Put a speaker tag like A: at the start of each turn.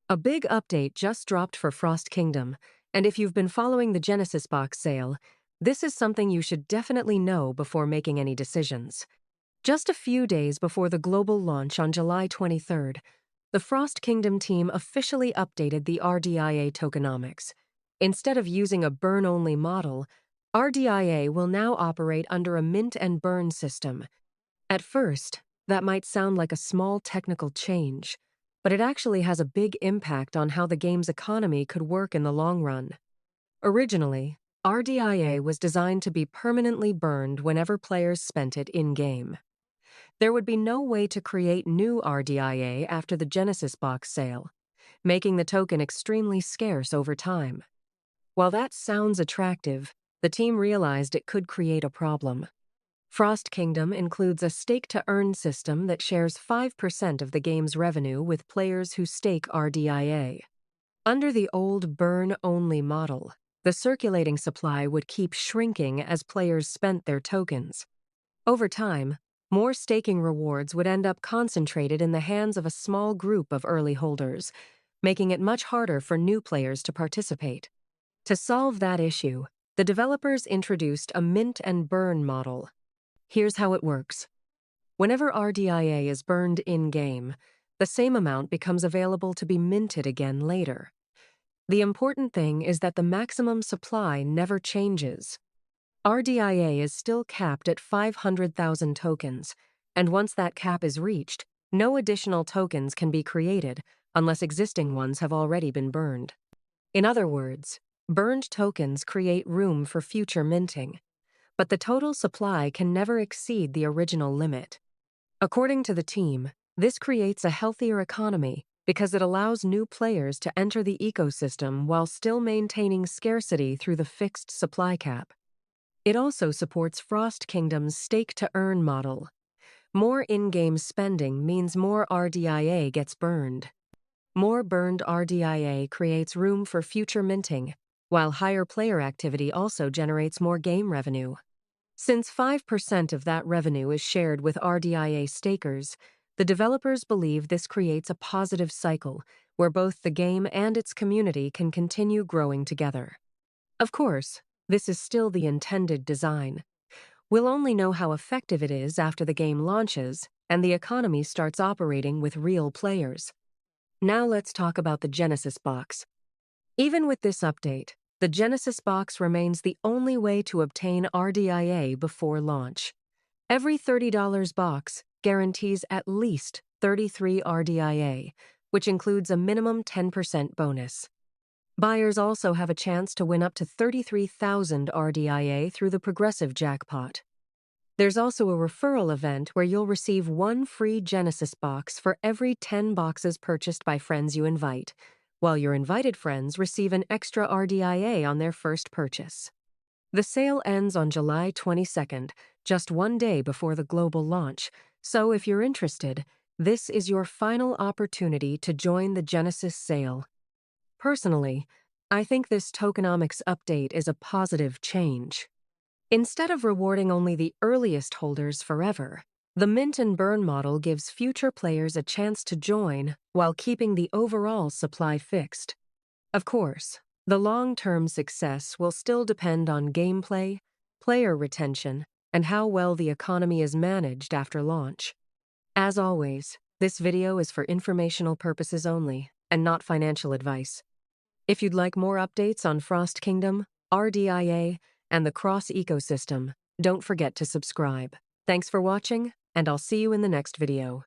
A: A big update just dropped for Frost Kingdom, and if you've been following the Genesis box sale, this is something you should definitely know before making any decisions. Just a few days before the global launch on July 23rd, the Frost Kingdom team officially updated the RDIA Tokenomics. Instead of using a burn-only model, RDIA will now operate under a mint and burn system. At first, that might sound like a small technical change, but it actually has a big impact on how the game's economy could work in the long run. Originally, RDIA was designed to be permanently burned whenever players spent it in-game. There would be no way to create new RDIA after the Genesis box sale, making the token extremely scarce over time. While that sounds attractive, the team realized it could create a problem. Frost Kingdom includes a stake-to-earn system that shares 5% of the game's revenue with players who stake RDIA. Under the old burn-only model, the circulating supply would keep shrinking as players spent their tokens. Over time, more staking rewards would end up concentrated in the hands of a small group of early holders, making it much harder for new players to participate. To solve that issue, the developers introduced a mint and burn model. Here's how it works. Whenever RDIA is burned in-game, the same amount becomes available to be minted again later. The important thing is that the maximum supply never changes. RDIA is still capped at 500,000 tokens, and once that cap is reached, no additional tokens can be created unless existing ones have already been burned. In other words, burned tokens create room for future minting, but the total supply can never exceed the original limit. According to the team, this creates a healthier economy because it allows new players to enter the ecosystem while still maintaining scarcity through the fixed supply cap. It also supports Frost Kingdom's stake-to-earn model. More in-game spending means more RDIA gets burned. More burned RDIA creates room for future minting, while higher player activity also generates more game revenue. Since 5% of that revenue is shared with RDIA stakers, the developers believe this creates a positive cycle where both the game and its community can continue growing together. Of course, this is still the intended design. We'll only know how effective it is after the game launches and the economy starts operating with real players. Now let's talk about the Genesis box. Even with this update, the Genesis box remains the only way to obtain RDIA before launch. Every $30 box guarantees at least 33 RDIA, which includes a minimum 10% bonus. Buyers also have a chance to win up to 33,000 RDIA through the progressive Jackpot. There's also a referral event where you'll receive one free Genesis box for every 10 boxes purchased by friends you invite, while your invited friends receive an extra RDIA on their first purchase. The sale ends on July 22nd, just one day before the global launch, so if you're interested, this is your final opportunity to join the Genesis sale. Personally, I think this tokenomics update is a positive change. Instead of rewarding only the earliest holders forever, the mint and burn model gives future players a chance to join while keeping the overall supply fixed. Of course, the long-term success will still depend on gameplay, player retention, and how well the economy is managed after launch. As always, this video is for informational purposes only and not financial advice. If you'd like more updates on Frost Kingdom, RDIA, and the cross ecosystem, don't forget to subscribe. Thanks for watching, and I'll see you in the next video.